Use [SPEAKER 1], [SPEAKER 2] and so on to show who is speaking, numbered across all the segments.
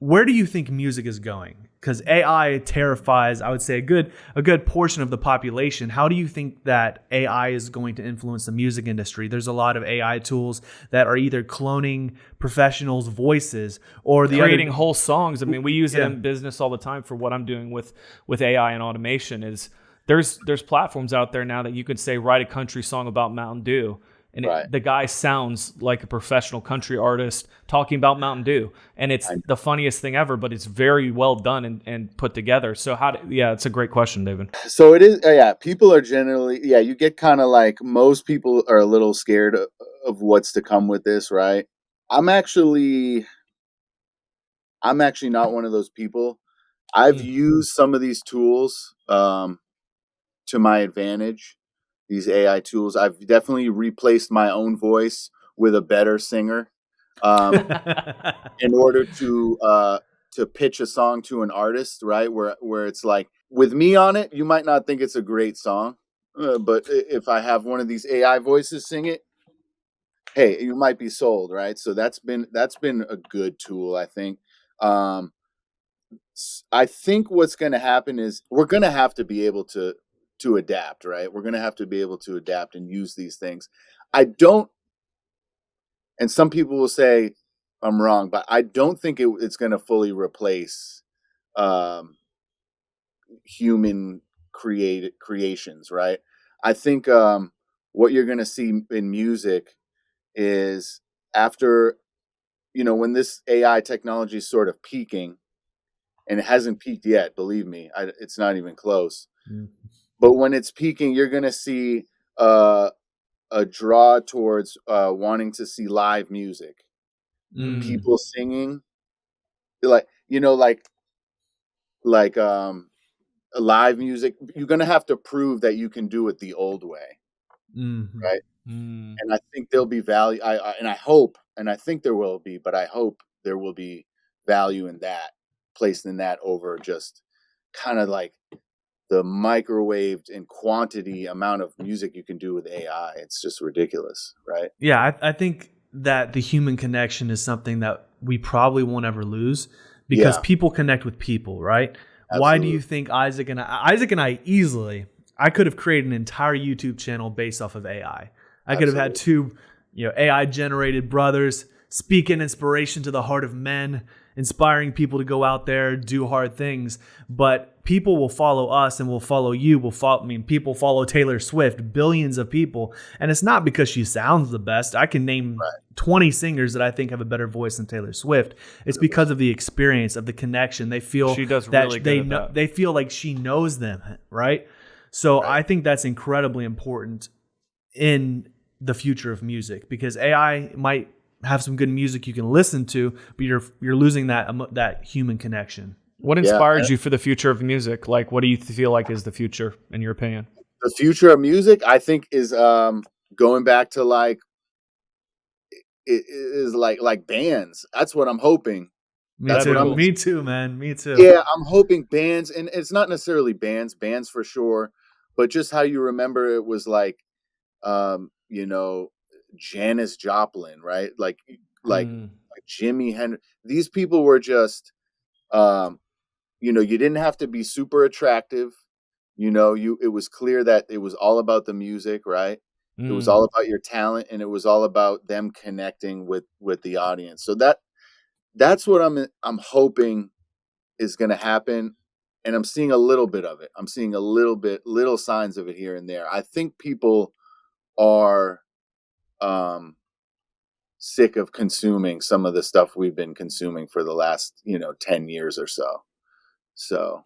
[SPEAKER 1] where do you think music is going? Because AI terrifies, I would say, a good portion of the population. How do you think that AI is going to influence the music industry? There's a lot of AI tools that are either cloning professionals' voices or
[SPEAKER 2] creating whole songs. I mean, we use it in business all the time for what I'm doing with AI and automation. Is there's platforms out there now that you could say, write a country song about Mountain Dew. And the guy sounds like a professional country artist talking about Mountain Dew. And it's the funniest thing ever, but it's very well done and put together. So it's a great question, David.
[SPEAKER 3] So it is, people are generally, you get kind of like, most people are a little scared of what's to come with this, right? I'm actually not one of those people. I've used some of these tools to my advantage. These AI tools. I've definitely replaced my own voice with a better singer in order to pitch a song to an artist, right? Where it's like, with me on it, you might not think it's a great song, but if I have one of these AI voices sing it, hey, you might be sold, right? So that's been a good tool, I think. I think what's going to happen is we're going to have to be able to adapt, right? We're going to have to be able to adapt and use these things. And some people will say I'm wrong, but I don't think it's going to fully replace human creations, right? I think what you're going to see in music is after, when this AI technology is sort of peaking, and it hasn't peaked yet, believe me, it's not even close. Mm-hmm. But when it's peaking, you're going to see a draw towards wanting to see live music, people singing, like live music. You're going to have to prove that you can do it the old way, right? And I think there'll be value. I hope, and I think there will be, but I hope there will be value in that, placed in that over just kind of like the microwaved in quantity amount of music you can do with AI. It's just ridiculous, right?
[SPEAKER 1] Yeah, I think that the human connection is something that we probably won't ever lose because people connect with people, right? Absolutely. Why do you think Isaac and I easily, I could have created an entire YouTube channel based off of AI. I could have had two, AI generated brothers speaking inspiration to the heart of men, inspiring people to go out there, do hard things. But people will follow us and will follow you. People follow Taylor Swift, billions of people. And it's not because she sounds the best. I can name 20 singers that I think have a better voice than Taylor Swift. It's because of the experience, of the connection. They feel
[SPEAKER 2] she does
[SPEAKER 1] that
[SPEAKER 2] really good at that.
[SPEAKER 1] They feel like she knows them, right? So I think that's incredibly important in the future of music, because AI might have some good music you can listen to, but you're losing that human connection.
[SPEAKER 2] What inspired you for the future of music? Like, what do you feel like is the future, in your opinion?
[SPEAKER 3] The future of music, I think, is going back to like bands. That's what I'm hoping.
[SPEAKER 1] Me too, man. Me too.
[SPEAKER 3] Yeah, I'm hoping bands, and it's not necessarily bands for sure, but just how you remember it was like, Janis Joplin, right? Like Jimi Hendrix. These people were just, you didn't have to be super attractive. It was clear that it was all about the music, right? It was all about your talent, and it was all about them connecting with the audience. So that's what I'm hoping is going to happen, and I'm seeing a little bit of it. I'm seeing little signs of it here and there. I think people are sick of consuming some of the stuff we've been consuming for the last 10 years or so. So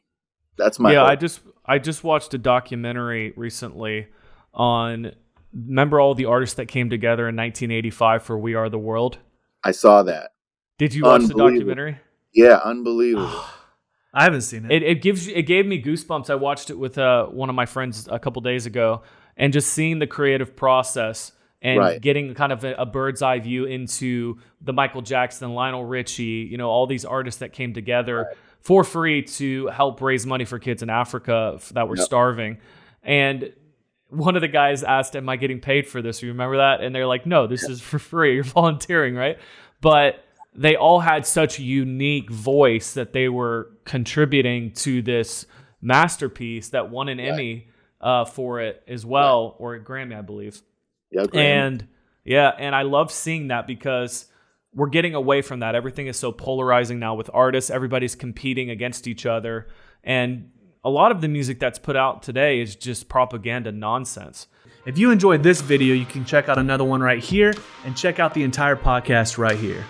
[SPEAKER 3] that's my hope.
[SPEAKER 2] I just watched a documentary recently on, remember all the artists that came together in 1985 for We Are the World?
[SPEAKER 3] I saw that.
[SPEAKER 2] Did you watch the documentary?
[SPEAKER 3] Yeah, unbelievable.
[SPEAKER 1] I haven't seen it.
[SPEAKER 2] It gave me goosebumps. I watched it with one of my friends a couple days ago, and just seeing the creative process and getting kind of a bird's eye view into the Michael Jackson, Lionel Richie, all these artists that came together for free to help raise money for kids in Africa that were starving. And one of the guys asked, "Am I getting paid for this?" You remember that? And they're like, "No, this is for free. You're volunteering, right?" But they all had such a unique voice that they were contributing to this masterpiece that won an Emmy for it as well, or a Grammy, I believe.
[SPEAKER 3] Yeah, Grammy.
[SPEAKER 2] And I love seeing that because we're getting away from that. Everything is so polarizing now with artists. Everybody's competing against each other. And a lot of the music that's put out today is just propaganda nonsense.
[SPEAKER 1] If you enjoyed this video, you can check out another one right here and check out the entire podcast right here.